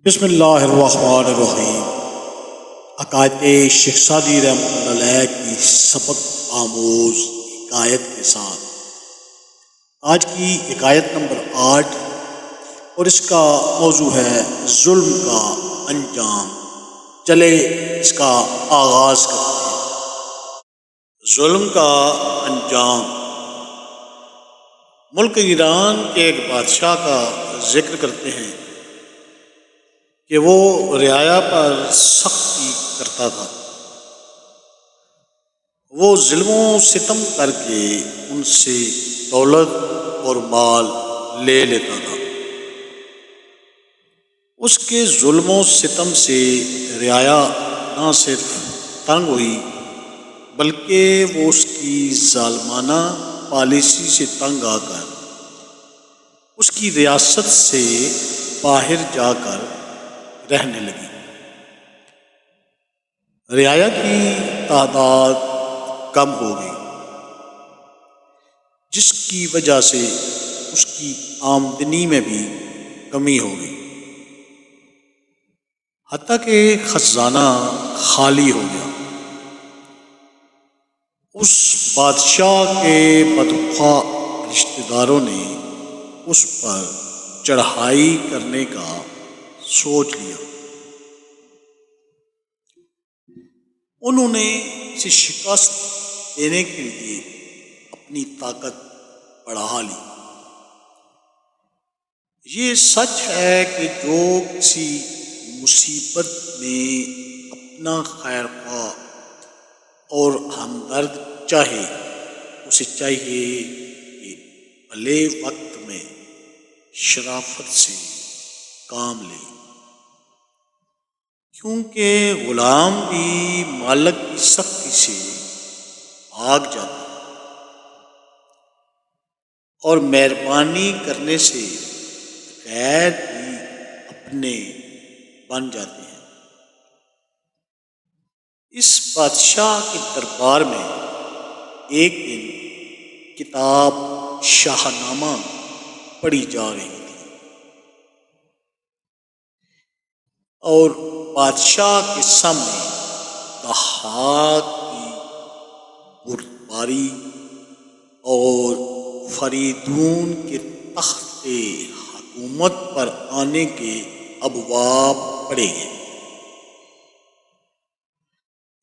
بسم اللہ الرحمن الرحیم۔ عقائد شیخ سعدی رحمۃ اللہ علیہ کی سبق آموز حکایت کے ساتھ آج کی حکایت نمبر 8 اور اس کا موضوع ہے ظلم کا انجام۔ چلے اس کا آغاز کرتے ہیں۔ ظلم کا انجام۔ ملک ایران کے ایک بادشاہ کا ذکر کرتے ہیں کہ وہ رعایا پر سختی کرتا تھا۔ وہ ظلم و ستم کر کے ان سے دولت اور مال لے لیتا تھا۔ اس کے ظلم و ستم سے رعایا نہ صرف تنگ ہوئی بلکہ وہ اس کی ظالمانہ پالیسی سے تنگ آ کر اس کی ریاست سے باہر جا کر رہنے لگی۔ رعایا کی تعداد کم ہو گئی جس کی وجہ سے اس کی آمدنی میں بھی کمی ہو گئی، حتیٰ کہ خزانہ خالی ہو گیا۔ اس بادشاہ کے بدخواہ رشتہ داروں نے اس پر چڑھائی کرنے کا سوچ لیا۔ انہوں نے اسے شکست دینے کے لیے اپنی طاقت بڑھا لی۔ یہ سچ ہے کہ جو کسی مصیبت میں اپنا خیر خواہ اور ہمدرد چاہے، اسے چاہیے کہ بھلے وقت میں شرافت سے کام لے، کیونکہ غلام بھی مالک کی سختی سے بھاگ جاتا ہے اور مہربانی کرنے سے غیر بھی اپنے بن جاتے ہیں۔ اس بادشاہ کے دربار میں ایک دن کتاب شاہ نامہ پڑھی جا رہی تھی اور بادشاہ کے سامنے ضحاک کی بردباری اور فریدون کے تخت حکومت پر آنے کے ابواب پڑھے گئے۔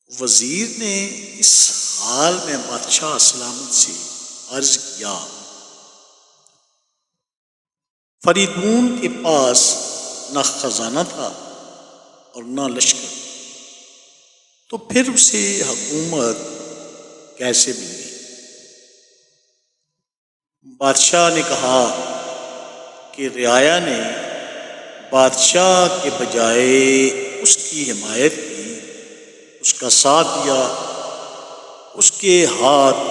وزیر نے اس حال میں بادشاہ سلامت سے عرض کیا، فریدون کے پاس نہ خزانہ تھا اور نہ لشکر، تو پھر اسے حکومت کیسے مل گئی؟ بادشاہ نے کہا کہ رعایا نے بادشاہ کے بجائے اس کی حمایت کی، اس کا ساتھ دیا، اس کے ہاتھ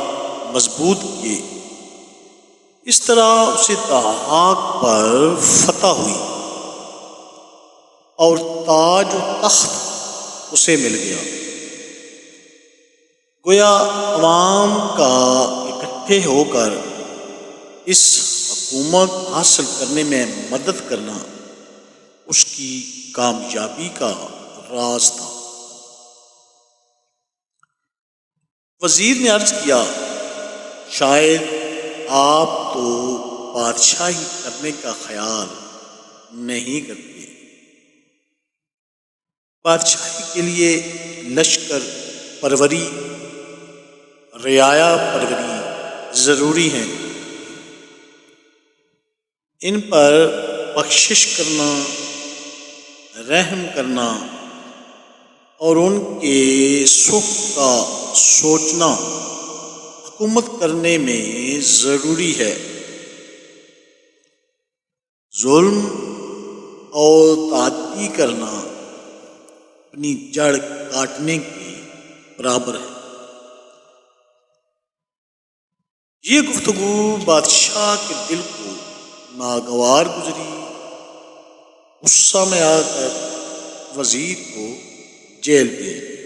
مضبوط کیے۔ اس طرح اسے ضحاک پر فتح ہوئی اور تاج و تخت اسے مل گیا۔ گویا عوام کا اکٹھے ہو کر اس حکومت حاصل کرنے میں مدد کرنا اس کی کامیابی کا راز تھا۔ وزیر نے عرض کیا، شاید آپ تو بادشاہی کرنے کا خیال نہیں کرتے۔ بادشاہی کے لیے لشکر پروری، رعایا پروری ضروری ہیں۔ ان پر بخشش کرنا، رحم کرنا اور ان کے سکھ کا سوچنا حکومت کرنے میں ضروری ہے۔ ظلم اور تعدی کرنا اپنی جڑ کاٹنے کے برابر ہے۔ یہ گفتگو بادشاہ کے دل کو ناگوار گزری۔ غصہ میں آ کر وزیر کو جیل بھیج دیا۔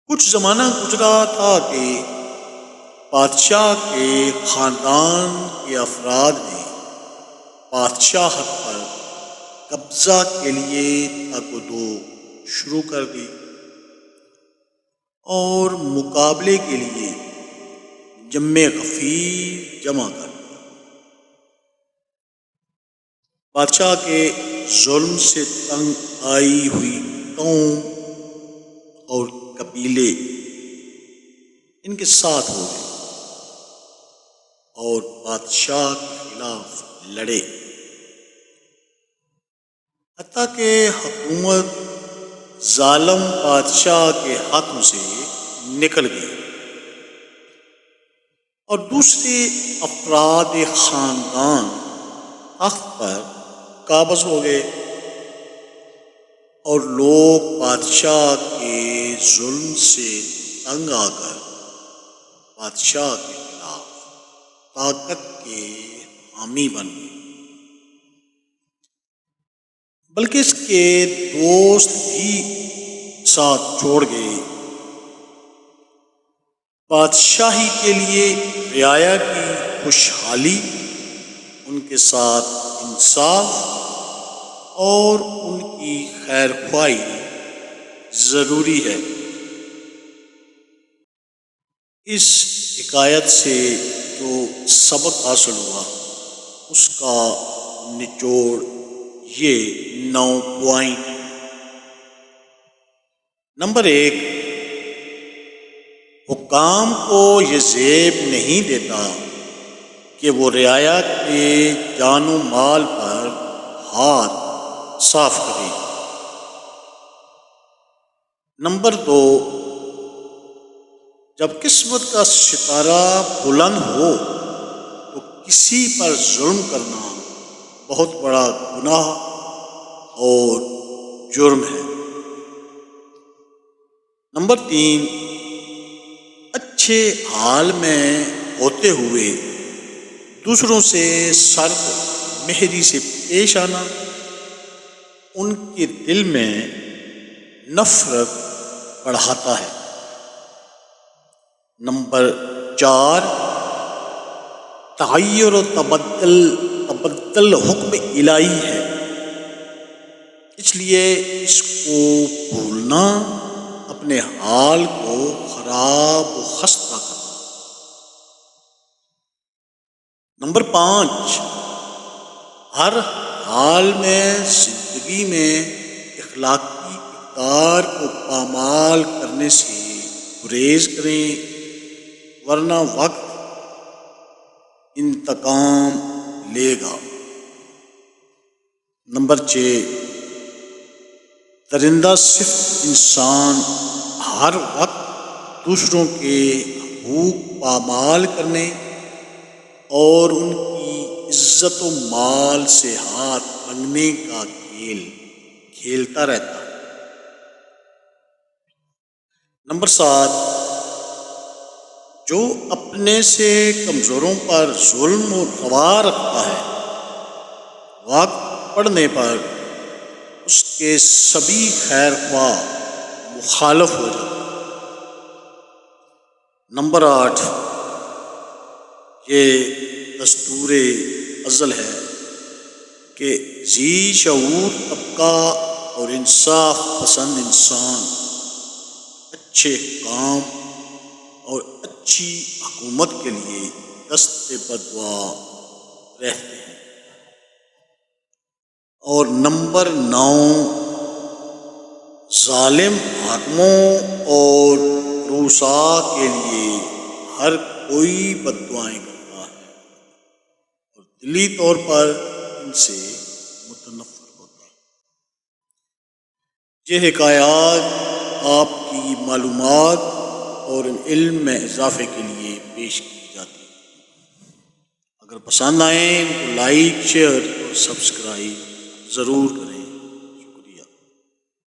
کچھ زمانہ گزرا تھا کہ بادشاہ کے خاندان کے افراد نے بادشاہت پر قبضہ کے لیے تگ و دو شروع کر دی اور مقابلے کے لیے جم غفیر جمع کر دیا۔ بادشاہ کے ظلم سے تنگ آئی ہوئی قوم اور قبیلے ان کے ساتھ ہو گئے اور بادشاہ کے خلاف لڑے، حتیٰ کہ حکومت ظالم بادشاہ کے ہاتھوں سے نکل گئی اور دوسرے افراد خاندان تخت پر قابض ہو گئے اور لوگ بادشاہ کے ظلم سے تنگ آ کر بادشاہ کے خلاف طاقت کے حامی بن گئے، بلکہ اس کے دوست بھی ساتھ چھوڑ گئے۔ بادشاہی کے لیے رعایا کی خوشحالی، ان کے ساتھ انصاف اور ان کی خیر خواہی ضروری ہے۔ اس حکایت سے جو سبق حاصل ہوا اس کا نچوڑ یہ 9 پوائنٹ۔ نمبر 1، حکام کو یہ زیب نہیں دیتا کہ وہ رعایا کے جان و مال پر ہاتھ صاف کرے۔ نمبر 2، جب قسمت کا ستارہ بلند ہو تو کسی پر ظلم کرنا بہت بڑا گناہ اور جرم ہے۔ نمبر 3، اچھے حال میں ہوتے ہوئے دوسروں سے سرد مہری سے پیش آنا ان کے دل میں نفرت بڑھاتا ہے۔ نمبر 4، تغیر و تبدل حکم الہی ہے، اس لیے اس کو بھولنا اپنے حال کو خراب و خستہ کرنا۔ نمبر 5، ہر حال میں زندگی میں اخلاقی اقدار کو پامال کرنے سے گریز کریں، ورنہ وقت انتقام لے گا۔ نمبر 6، درندہ صرف انسان ہر وقت دوسروں کے حقوق پامال کرنے اور ان کی عزت و مال سے ہاتھ رنگنے کا کھیل کھیلتا رہتا ہے۔ نمبر 7، جو اپنے سے کمزوروں پر ظلم و روا رکھتا ہے، وقت پڑنے پر اس کے سبھی خیر خواہ مخالف ہو جاتے۔ نمبر 8، یہ دستور ازل ہے کہ ذی شعور طبقہ اور انصاف پسند انسان اچھے کام اور اچھی حکومت کے لیے دست بدعا رہتے ہیں۔ اور نمبر 9، ظالم حاکموں اور رؤساء کے لیے ہر کوئی بددعائیں کرتا ہے اور دلی طور پر ان سے متنفر ہوتا ہے۔ یہ حکایات آپ کی معلومات اور علم میں اضافے کے لیے پیش کی جاتی ہیں۔ اگر پسند آئیں تو لائک، شیئر اور سبسکرائب ضرور کریں۔